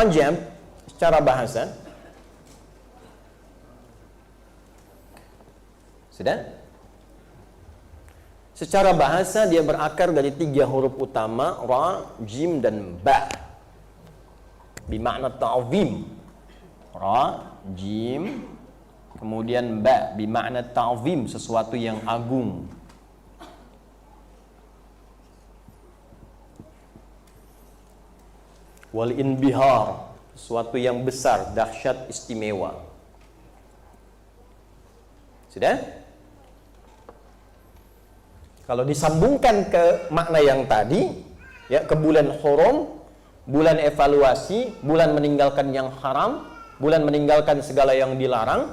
Rajab secara bahasa sudah? Secara bahasa dia berakar dari 3 huruf utama, ra, jim, dan ba. Bimakna ta'zim. Ra, jim, kemudian ba, bimakna ta'zim, sesuatu yang agung. Wal inbihar, sesuatu yang besar, dahsyat, istimewa. Sudah? Kalau disambungkan ke makna yang tadi, ya, ke bulan Hurum, bulan evaluasi, bulan meninggalkan yang haram, bulan meninggalkan segala yang dilarang,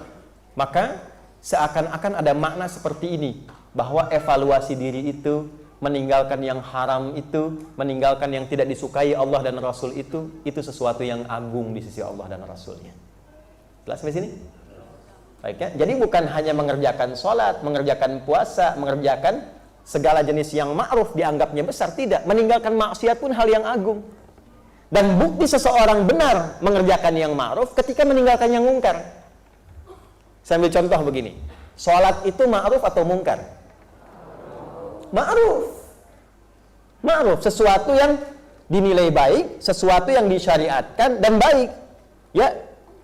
maka seakan-akan ada makna seperti ini, bahwa evaluasi diri itu, meninggalkan yang haram itu, meninggalkan yang tidak disukai Allah dan Rasul itu sesuatu yang agung di sisi Allah dan Rasulnya. Jelas sampai sini? Baik ya? Jadi bukan hanya mengerjakan sholat, mengerjakan puasa, mengerjakan segala jenis yang ma'ruf dianggapnya besar, tidak. Meninggalkan maksiat pun hal yang agung. Dan bukti seseorang benar mengerjakan yang ma'ruf ketika meninggalkan yang mungkar. Saya ambil contoh begini. Sholat itu ma'ruf atau mungkar? Ma'ruf. Ma'ruf, sesuatu yang dinilai baik, sesuatu yang disyariatkan dan baik. Ya,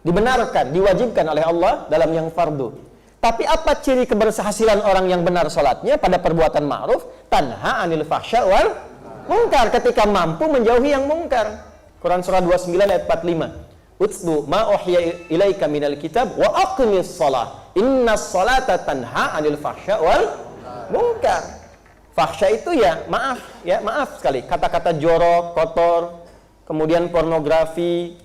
dibenarkan, diwajibkan oleh Allah dalam yang fardu. Tapi apa ciri keberhasilan orang yang benar sholatnya pada perbuatan ma'ruf? Tanha anil fahsya wal mungkar, ketika mampu menjauhi yang mungkar. Quran surah 29 ayat 45. Utslu ma uhya ilaika minal kitab wa aqimis shalah. Innas salata tanha anil fahsya wal mungkar. Fahsya itu ya maaf sekali. Kata-kata jorok, kotor, kemudian pornografi,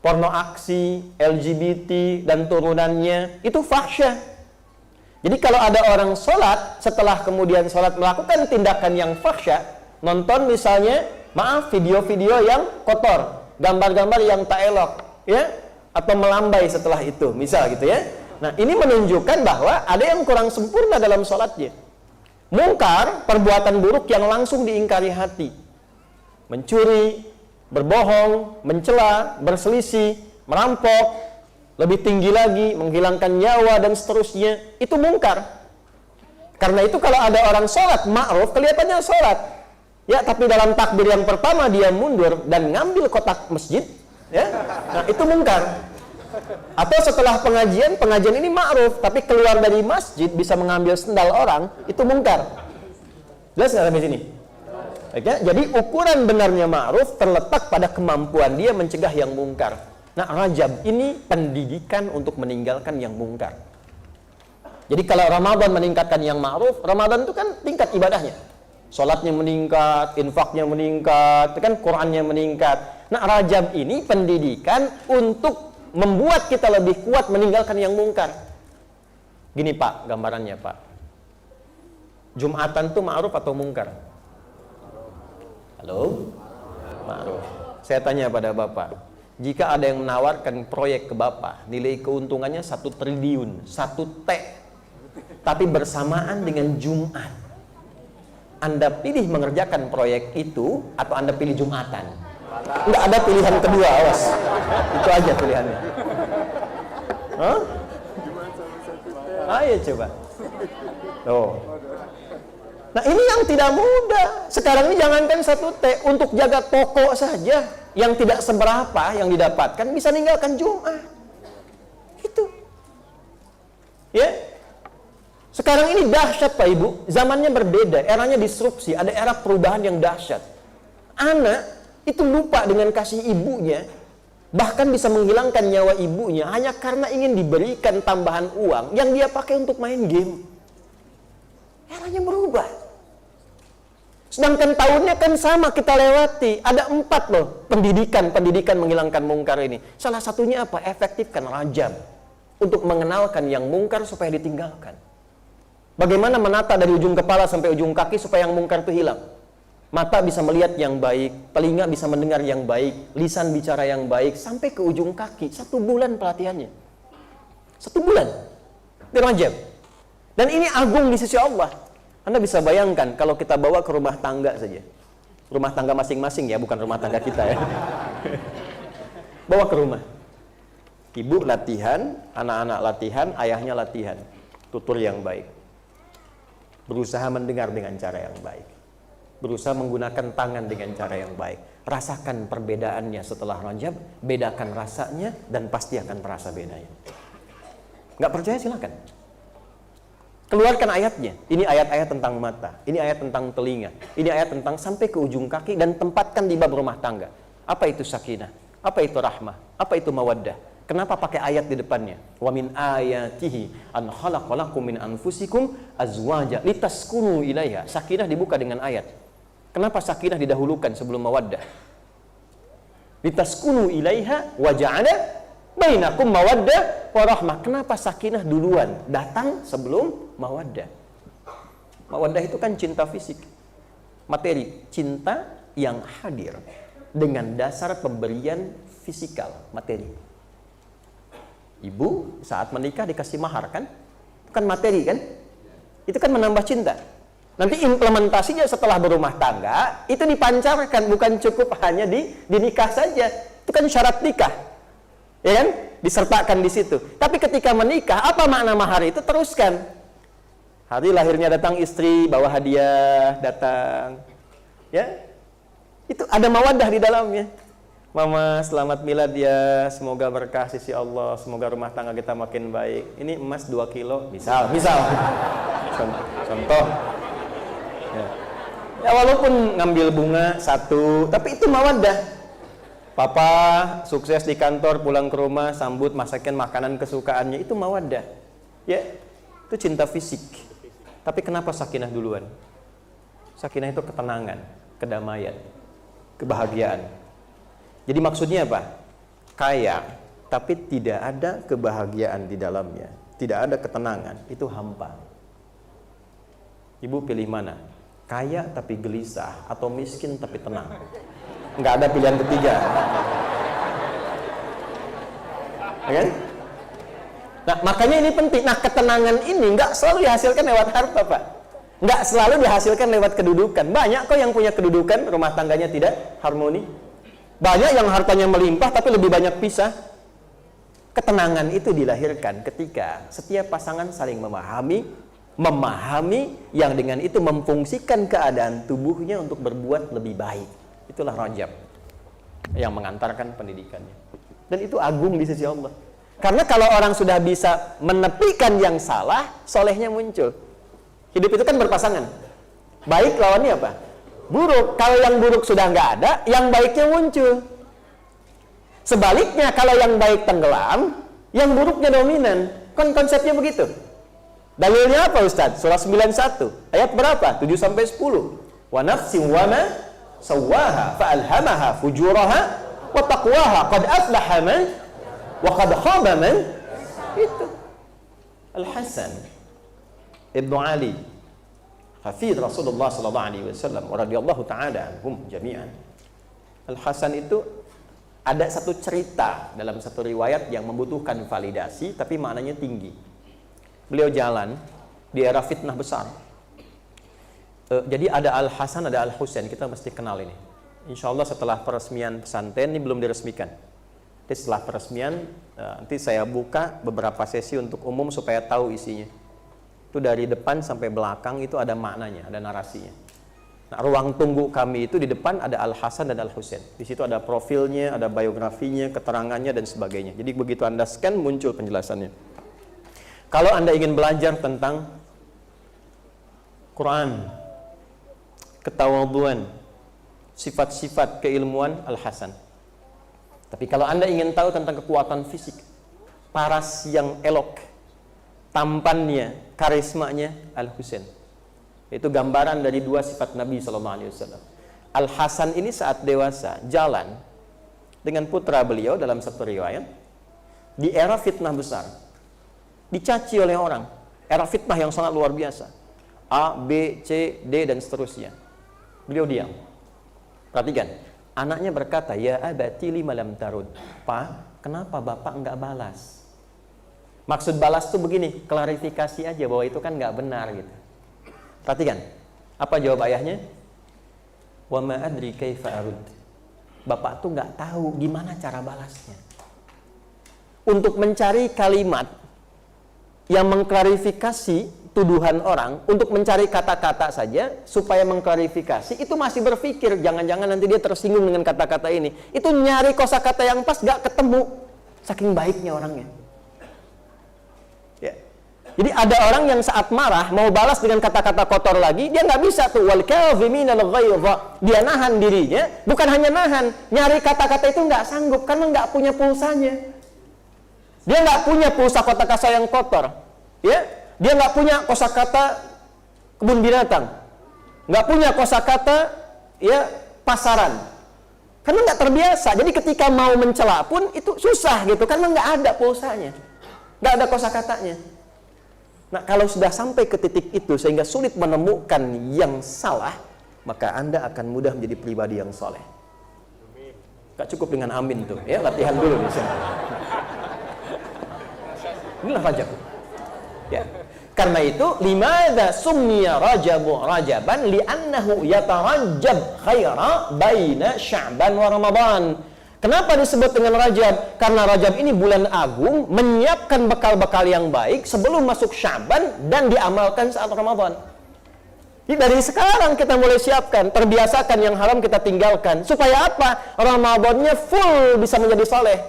porno aksi, LGBT dan turunannya, itu fahsya. Jadi kalau ada orang sholat, setelah kemudian sholat melakukan tindakan yang fahsya, nonton misalnya, video-video yang kotor, gambar-gambar yang tak elok, ya, atau melambai setelah itu, misal gitu ya. Nah, ini menunjukkan bahwa ada yang kurang sempurna dalam sholatnya. Mungkar, perbuatan buruk yang langsung diingkari hati. Mencuri, berbohong, mencela, berselisih, merampok, lebih tinggi lagi, menghilangkan nyawa dan seterusnya, itu mungkar. Karena itu kalau ada orang sholat ma'ruf, kelihatannya sholat, ya, tapi dalam takbir yang pertama dia mundur dan ngambil kotak masjid, ya, nah itu mungkar. Atau setelah pengajian ini ma'ruf, tapi keluar dari masjid bisa mengambil sendal orang, itu mungkar. Jelas nggak sampai sini? Baik, ya? Jadi ukuran benarnya ma'ruf terletak pada kemampuan dia mencegah yang mungkar. Nah, Rajab ini pendidikan untuk meninggalkan yang mungkar. Jadi kalau Ramadan meningkatkan yang ma'ruf, Ramadan itu kan tingkat ibadahnya. Sholatnya meningkat, infaknya meningkat, kan Qur'annya meningkat. Nah, Rajab ini pendidikan untuk membuat kita lebih kuat meninggalkan yang mungkar. Gini Pak, gambarannya Pak. Jumatan itu ma'ruf atau mungkar? Halo? Ma'ruf. Saya tanya pada Bapak. Jika ada yang menawarkan proyek ke Bapak, nilai keuntungannya 1 triliun, 1 T, tapi bersamaan dengan Jumat, Anda pilih mengerjakan proyek itu atau Anda pilih Jumatan? Enggak ada pilihan kedua, awas. Itu aja pilihannya. Hah? Ayo coba. Tuh. Nah, ini yang tidak mudah. Sekarang ini jangankan 1 T, untuk jaga toko saja yang tidak seberapa yang didapatkan bisa ninggalkan Jumat. Itu. Ya. Sekarang ini dahsyat Pak Ibu, zamannya berbeda, eranya disrupsi, ada era perubahan yang dahsyat. Anak itu lupa dengan kasih ibunya, bahkan bisa menghilangkan nyawa ibunya hanya karena ingin diberikan tambahan uang yang dia pakai untuk main game. Eranya berubah. Sedangkan tahunnya kan sama kita lewati. Ada 4 loh pendidikan menghilangkan mungkar ini. Salah satunya apa? Efektifkan Rajab untuk mengenalkan yang mungkar supaya ditinggalkan. Bagaimana menata dari ujung kepala sampai ujung kaki supaya yang mungkar itu hilang. Mata bisa melihat yang baik, telinga bisa mendengar yang baik, lisan bicara yang baik, sampai ke ujung kaki. 1 bulan pelatihannya. 1 bulan di Rajab. Dan ini agung di sisi Allah. Anda bisa bayangkan kalau kita bawa ke rumah tangga saja. Rumah tangga masing-masing ya, bukan rumah tangga kita ya. bawa ke rumah. Ibu latihan, anak-anak latihan, ayahnya latihan. Tutur yang baik. Berusaha mendengar dengan cara yang baik. Berusaha menggunakan tangan dengan cara yang baik. Rasakan perbedaannya setelah Rajab, bedakan rasanya, dan pasti akan terasa bedanya. Nggak percaya silakan. Keluarkan ayatnya. Ini ayat-ayat tentang mata, ini ayat tentang telinga, ini ayat tentang sampai ke ujung kaki, dan tempatkan di bab rumah tangga. Apa itu sakinah? Apa itu rahmah? Apa itu mawaddah? Kenapa pakai ayat di depannya? Wa min ayatihi an khalaqalakum min anfusikum azwaja litaskunu ilaiha. Sakinah dibuka dengan ayat. Kenapa sakinah didahulukan sebelum mawaddah? Litaskunu ilaiha wa ja'ala bainakum mawaddah wa rahmah. Kenapa sakinah duluan datang sebelum mawaddah? Mawaddah itu kan cinta fisik, materi, cinta yang hadir dengan dasar pemberian fisikal, materi. Ibu saat menikah dikasih mahar kan? Itu kan materi kan? Itu kan menambah cinta. Nanti implementasinya setelah berumah tangga itu dipancarkan, bukan cukup hanya di nikah saja. Itu kan syarat nikah. Ya kan? Disertakan di situ. Tapi ketika menikah, apa makna mahar itu? Teruskan. Hari lahirnya datang istri, bawa hadiah, datang. Ya. Itu ada mawaddah di dalamnya. Mama, selamat milad ya, semoga berkah sisi Allah, semoga rumah tangga kita makin baik. Ini emas 2 kilo, misal. Contoh. Ya walaupun ngambil bunga 1, tapi itu mawaddah. Papa sukses di kantor, pulang ke rumah, sambut, masakin makanan kesukaannya, itu mawaddah. Ya, itu cinta fisik. Tapi kenapa sakinah duluan? Sakinah itu ketenangan, kedamaian, kebahagiaan. Jadi maksudnya apa? Kaya, tapi tidak ada kebahagiaan di dalamnya. Tidak ada ketenangan, itu hampa. Ibu pilih mana? Kaya tapi gelisah, atau miskin tapi tenang? Nggak ada pilihan ketiga. Ya kan? Nah, makanya ini penting. Nah, ketenangan ini nggak selalu dihasilkan lewat harta, Pak. Nggak selalu dihasilkan lewat kedudukan. Banyak kok yang punya kedudukan, rumah tangganya tidak harmoni. Banyak yang hartanya melimpah tapi lebih banyak pisah. Ketenangan itu dilahirkan ketika setiap pasangan saling memahami yang dengan itu memfungsikan keadaan tubuhnya untuk berbuat lebih baik. Itulah Rajab yang mengantarkan pendidikannya. Dan itu agung di sisi Allah. Karena kalau orang sudah bisa menepikan yang salah, solehnya muncul. Hidup itu kan berpasangan. Baik lawannya apa? Buruk. Kalau yang buruk sudah nggak ada, yang baiknya muncul. Sebaliknya, kalau yang baik tenggelam, yang buruknya dominan. Kan konsepnya begitu. Dalilnya apa Ustaz? Surah 91. Ayat berapa? 7-10. Wa nafsin wa ma sawwaha fa'alhamaha fujuraha wa taqwaha qad aflaha man wa qad khaba man. Itu Al-Hasan Ibnu Ali, hafidh Rasulullah sallallahu alaihi wasallam radhiyallahu taala anhum jami'an. Al-Hasan itu ada satu cerita dalam satu riwayat yang membutuhkan validasi tapi maknanya tinggi. Beliau jalan di era fitnah besar. Jadi ada Al-Hasan, ada Al-Husain, kita mesti kenal ini. Insya Allah setelah peresmian pesantren, ini belum diresmikan. Jadi setelah peresmian, nanti saya buka beberapa sesi untuk umum supaya tahu isinya. Itu dari depan sampai belakang itu ada maknanya, ada narasinya. Nah, ruang tunggu kami itu di depan ada Al-Hasan dan Al-Husain. Di situ ada profilnya, ada biografinya, keterangannya dan sebagainya. Jadi begitu Anda scan muncul penjelasannya. Kalau Anda ingin belajar tentang Quran, ketawadhuan, sifat-sifat keilmuan, Al-Hasan. Tapi kalau Anda ingin tahu tentang kekuatan fisik, paras yang elok, tampannya, karismanya, Al-Husain. Itu gambaran dari dua sifat Nabi SAW. Al-Hasan ini saat dewasa jalan dengan putra beliau dalam satu riwayat di era fitnah besar, dicaci oleh orang, era fitnah yang sangat luar biasa, A, B, C, D dan seterusnya. Beliau diam. Perhatikan, anaknya berkata, ya abati lima lam tarud. Pak, kenapa bapak enggak balas? Maksud balas tuh begini, klarifikasi aja bahwa itu kan enggak benar gitu. Perhatikan, apa jawab ayahnya? Wa ma adri kaifa arud. Bapak tuh nggak tahu gimana cara balasnya. Untuk mencari kalimat yang mengklarifikasi tuduhan orang, untuk mencari kata-kata saja supaya mengklarifikasi, itu masih berpikir jangan-jangan nanti dia tersinggung dengan kata-kata ini. Itu nyari kosakata yang pas gak ketemu, saking baiknya orangnya. Ya. Jadi ada orang yang saat marah mau balas dengan kata-kata kotor lagi, dia nggak bisa tuh. Wal kadhiminal ghaidha. Dia nahan dirinya, bukan hanya nahan, nyari kata-kata itu nggak sanggup karena nggak punya pulsanya. Dia nggak punya pulsa kata-kata yang kotor, ya. Dia nggak punya kosakata kebun binatang, nggak punya kosakata ya pasaran, karena nggak terbiasa. Jadi ketika mau mencela pun itu susah gitu, karena nggak ada pulsanya, nggak ada kosakatanya. Nah, kalau sudah sampai ke titik itu sehingga sulit menemukan yang salah, maka Anda akan mudah menjadi pribadi yang soleh. Gak cukup dengan amin tuh, ya latihan dulu di sini. Inilah Rajab. Ya. Karena itu, limadza summiya Rajabu Rajaban li'annahu yatarajjab khaira baina Sya'ban wa Ramadan. Kenapa disebut dengan Rajab? Karena Rajab ini bulan agung, menyiapkan bekal-bekal yang baik sebelum masuk Sya'ban dan diamalkan saat Ramadan. Jadi dari sekarang kita mulai siapkan, terbiasakan yang haram kita tinggalkan. Supaya apa? Ramadannya full bisa menjadi soleh.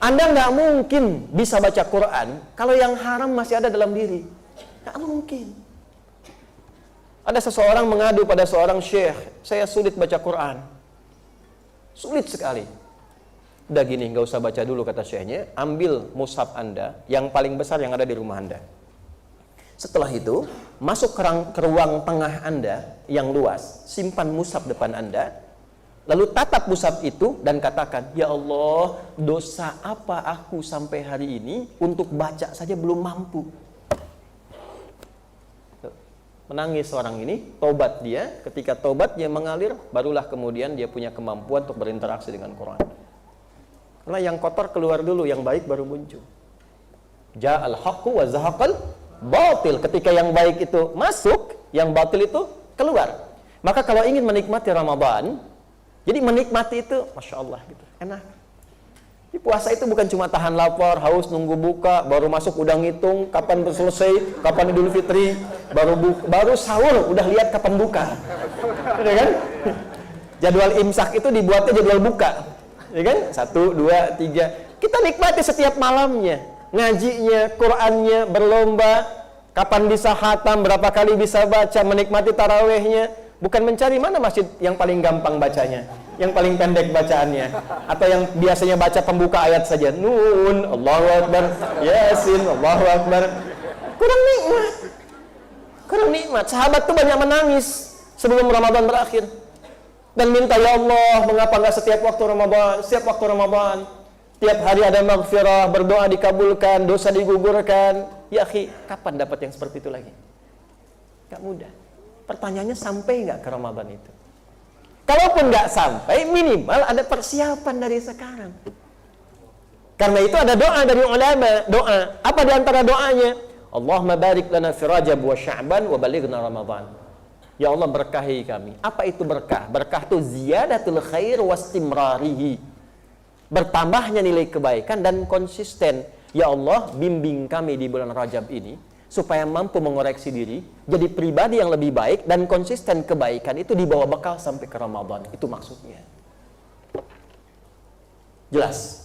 Anda nggak mungkin bisa baca Quran kalau yang haram masih ada dalam diri. Nggak mungkin. Ada seseorang mengadu pada seorang syekh, saya sulit baca Quran. Sulit sekali. Udah gini, nggak usah baca dulu kata syekhnya, ambil mushaf Anda yang paling besar yang ada di rumah Anda. Setelah itu, masuk ke ruang tengah Anda yang luas, simpan mushaf depan Anda. Lalu tatap mushaf itu dan katakan, ya Allah, dosa apa aku sampai hari ini untuk baca saja belum mampu. Menangis orang ini, tobat dia. Ketika tobat dia mengalir, barulah kemudian dia punya kemampuan untuk berinteraksi dengan Quran. Karena yang kotor keluar dulu, yang baik baru muncul. Ja'al haqqu wa zahaqal batil. Ketika yang baik itu masuk, yang batil itu keluar. Maka kalau ingin menikmati Ramadan, jadi menikmati itu, Masya Allah gitu, enak. Di puasa itu bukan cuma tahan lapar, haus, nunggu buka, baru masuk udah ngitung kapan selesai, kapan Idul Fitri, baru sahur udah lihat kapan buka, ya kan? Jadwal imsak itu dibuatnya jadwal buka, ya kan? 1, 2, 3. Kita nikmati setiap malamnya, ngajinya, Qurannya, berlomba, kapan bisa khatam, berapa kali bisa baca, menikmati tarawehnya. Bukan mencari mana masjid yang paling gampang bacanya, yang paling pendek bacaannya, atau yang biasanya baca pembuka ayat saja. Nun, Allahu Akbar, Yasin, Allahu Akbar. Kurang nikmat. Kurang nikmat. Sahabat tuh banyak menangis sebelum Ramadan berakhir. Dan minta, ya Allah, mengapa nggak setiap waktu Ramadan, setiap waktu Ramadan, tiap hari ada maghfirah, berdoa dikabulkan, dosa digugurkan. Ya akhi, kapan dapat yang seperti itu lagi? Gak mudah. Pertanyaannya, sampai nggak ke Ramadan itu? Kalaupun nggak sampai, minimal ada persiapan dari sekarang. Karena itu ada doa dari ulama. Doa. Apa di antara doanya? Allahumma barik lana fi Rajab wa Sya'ban wa balighna Ramadan. Ya Allah, berkahi kami. Apa itu berkah? Berkah itu ziyadatul khair wa istimrarihi. Bertambahnya nilai kebaikan dan konsisten. Ya Allah, bimbing kami di bulan Rajab ini supaya mampu mengoreksi diri, jadi pribadi yang lebih baik, dan konsisten kebaikan itu dibawa bekal sampai ke Ramadan. Itu maksudnya. Jelas?